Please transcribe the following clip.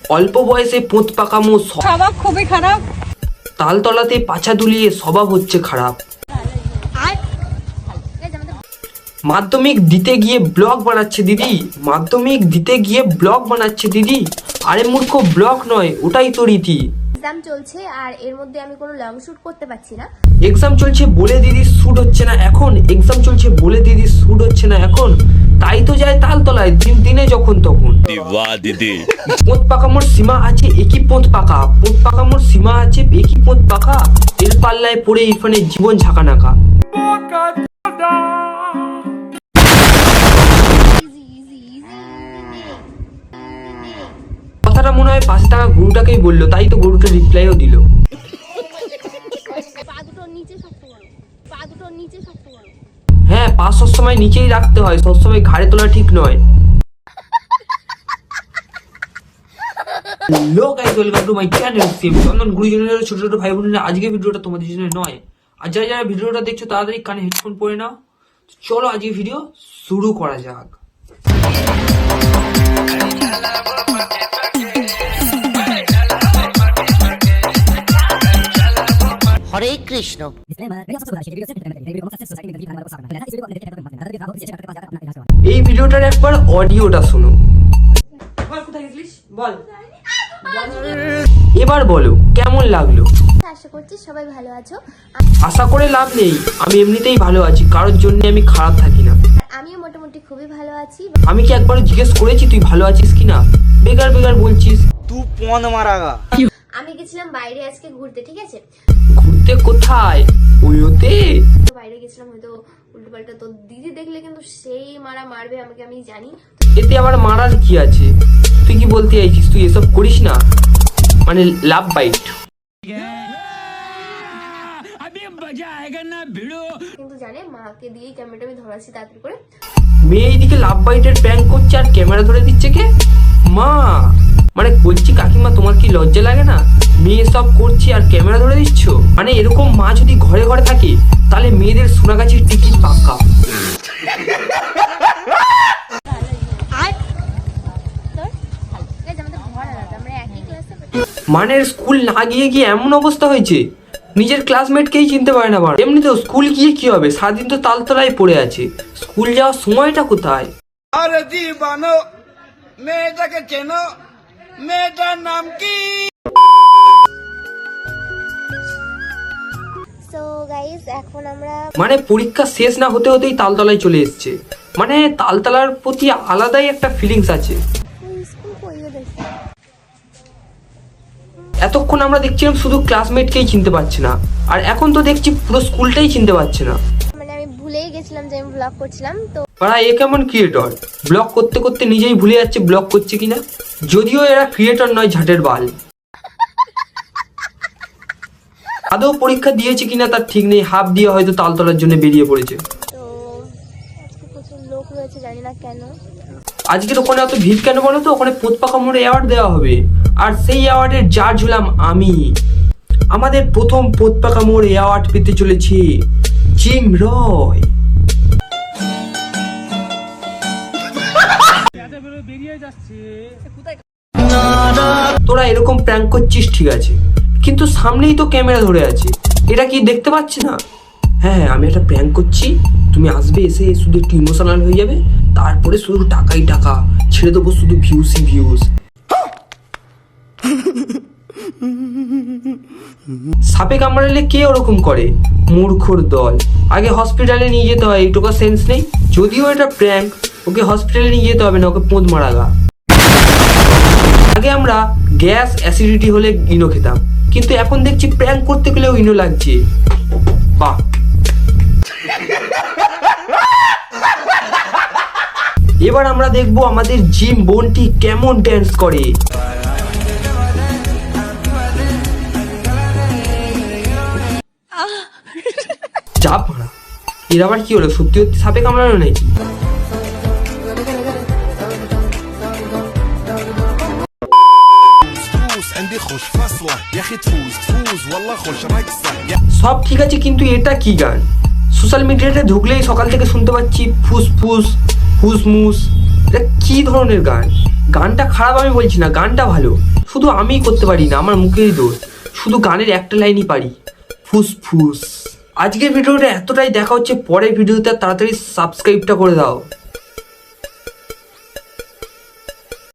অল্প বয়সে পোঁত পাকামো স্বভাব খুবই খারাপ। তালতলাতে পাছা দুলিয়ে স্বভাব হচ্ছে খারাপ। মাধ্যমিক দিতে গিয়ে ব্লগ বানাচ্ছে দিদি, মাধ্যমিক দিতে গিয়ে ব্লগ বানাচ্ছে দিদি। আরে মূর্খ, ব্লগ নয়, ওটাই তো রীতি। এক্সাম চলছে আর এর মধ্যে আমি কোনো লং শুট করতে পারছি না। এক্সাম চলছে বলে দিদি শুট হচ্ছে না এখন, এক্সাম চলছে বলে দিদি শুট হচ্ছে না এখন। তাই তো যায় তালতলায় দিনে যখন তখন। পোঁত পাকামোর সীমা আছে একই পোঁত পাকা, পোঁত পাকামোর সীমা আছে একই পোঁত পাকা। এর পাল্লায় পড়ে ইরফানের জীবন ঝাঁকানাকা। কথাটা মনে হয় পাশে থাকা গরুটাকেই বললো, তাই তো গরুটা রিপ্লাইও দিল। হ্যাঁ, পা সবসময় নিচেই রাখতে হয়, সবসময় ঘাড়ে তোলা ঠিক নয়। Hello guys, welcome to my channel CM Chandan গুরুজনের ছোট ছোট ভাই বোনেরা। আজকে ভিডিওটা তোমাদের জন্য নয়, আর যারা যারা ভিডিওটা দেখছো তাড়াতাড়ি কানে হেডফোন পরে নাও। চলো আজকে ভিডিও শুরু করা যাক। হরে কৃষ্ণ। এই ভিডিওটার একবার অডিওটা শোনো। বল, এবার বলো কেমন লাগলো। আশা করছি সবাই ভালো আছো। আশা করে লাভ নেই, আমি এমনিতেই ভালো আছি, কারোর জন্য আমি খারাপ থাকি না। আমিও মোটামুটি খুবই ভালো আছি। আমি কি একবার জিজ্ঞেস করেছি তুই ভালো আছিস কিনা? বেকার বেকার বলছিস। তুই পন মারাগা। আমি গেছিলাম বাইরে আজকে ঘুরতে, ঠিক আছে? ঘুরতে কোথায়? ওইতে বাইরে গেছিলাম, হয়তো উল্টো পাল্টা তো দিদি দেখলে কিন্তু সেই মারবে আমাকে, আমি জানি। এতে আবার মারার কি আছে? তুই কি বলতে চাইছিস? তুই এসব করিস না, মানে লাভ বাইট। কিন্তু জানে মাকে দিয়েই ক্যামেরাটা আমি ধরাচ্ছি তাড়াতাড়ি করে। মেয়ে এইদিকে লাভ বাইটের প্র্যাঙ্ক করছে আর ক্যামেরা ধরে দিচ্ছে কে? মা। মানে বলছি কাকিমা, তোমার কি লজ্জা লাগে না? মেয়ে সব করছি আর ক্যামেরা ধরে দিচ্ছ? মানে এরকম মা যদি ঘরে ঘরে থাকে তাহলে মেয়েদের সোনাগাছির টিকিট পাক্কা। মানে স্কুল না গিয়ে গিয়ে এমন অবস্থা হয়েছে, নিজের ক্লাসমেটকেই চিনতে পারে না। এমনিতেও স্কুল গিয়ে কি হবে, সারাদিন তো তালতলায় পড়ে আছে। স্কুল যাওয়ার সময়টা কোথায়? আরে দিবানো, মেয়েটাকে চেনো? মেয়েটার নাম কি? সো গাইস, এখন আমরা মানে পরীক্ষা শেষ না হতে হতেই তালতলায় চলে এসছে। মানে তালতলার প্রতি আলাদাই একটা ফিলিংস আছে। স্কুল কইও দেখি। এতক্ষণ আমরা দেখছিলাম শুধু ক্লাসমেটকেই চিনতে পারছে না, আর এখন তো দেখছি পুরো স্কুলটাই চিনতে পারছে না। মানে আমি ভুলেই গেছিলাম যে আমি ব্লগ করছিলাম। তো এ কেমন ক্রিয়েটর, ব্লগ করতে করতে নিজেই ভুলে যাচ্ছে ব্লগ করছে কিনা। যদিও এরা ক্রিয়েটর নয়, ঝাটের বাল। আদৌ পরীক্ষা দিয়েছে কিনা তার ঠিক নেই, হাফ দিয়ে হয়তো তালতলার জন্য বেরিয়ে পড়েছে। তো আজকে প্রচুর লোক রয়েছে, জানি না কেন। আজকের ওখানে এত ভিড় কেন বলো তো? ওখানে পোঁত পাকা মোড়ে অ্যাওয়ার্ড দেওয়া হবে, আর সেই অ্যাওয়ার্ডের জাজ হলাম আমি। আমাদের প্রথম পোঁত পাকা মোড়ে অ্যাওয়ার্ড পেতে চলেছে জিম রয়। তোরা এরকম প্র্যাঙ্ক করছিস ঠিক আছে, কিন্তু সামনেই তো ক্যামেরা ধরে আছে, এটা কি দেখতে পাচ্ছি না? হ্যাঁ, আমি একটা প্র্যাঙ্ক করছি, তুমি আসবে, এসে শুধু একটু ইমোশনাল হয়ে যাবে, তারপরে শুধু টাকাই টাকা ছেড়ে দেবো, শুধু ভিউসই ভিউস। সাপে কামড়ালে কে ওরকম করে? মূর্খর দল। আগে হসপিটালে নিয়ে যেতে হয়, এইটুকু সেন্স নেই। যদিও এটা প্র্যাঙ্ক, ওকে হসপিটালে নিয়ে যেতে হবে না, ওকে পোঁত মারাগা। আগে আমরা গ্যাস অ্যাসিডিটি হলে ইনো খেতাম, কিন্তু এখন দেখছি প্র্যাঙ্ক করতে গেলেও ইনো লাগছে। বাহ। এবার আমরা দেখবো আমাদের জিম বোনটি কেমন ড্যান্স করে। চাপ মারা, এর আবার কি হলো? সত্যি সত্যি সাপে কামড়ানো নাকি? সব ঠিক আছে, কিন্তু এটা কি গান? সোশ্যাল মিডিয়াতে ঢুকলেই সকাল থেকে শুনতে পাচ্ছি ফুস ফুস ফুসমুস। এটা কি ধরনের গান? গানটা খারাপ আমি বলছি না, গানটা ভালো, শুধু আমিই করতে পারি না, আমার মুখেরই দোষ। শুধু গানের একটা লাইনই পারি, ফুসফুস। আজকের ভিডিওটা এতটাই, দেখা হচ্ছে পরের ভিডিওতে, তাড়াতাড়ি সাবস্ক্রাইবটা করে দাও।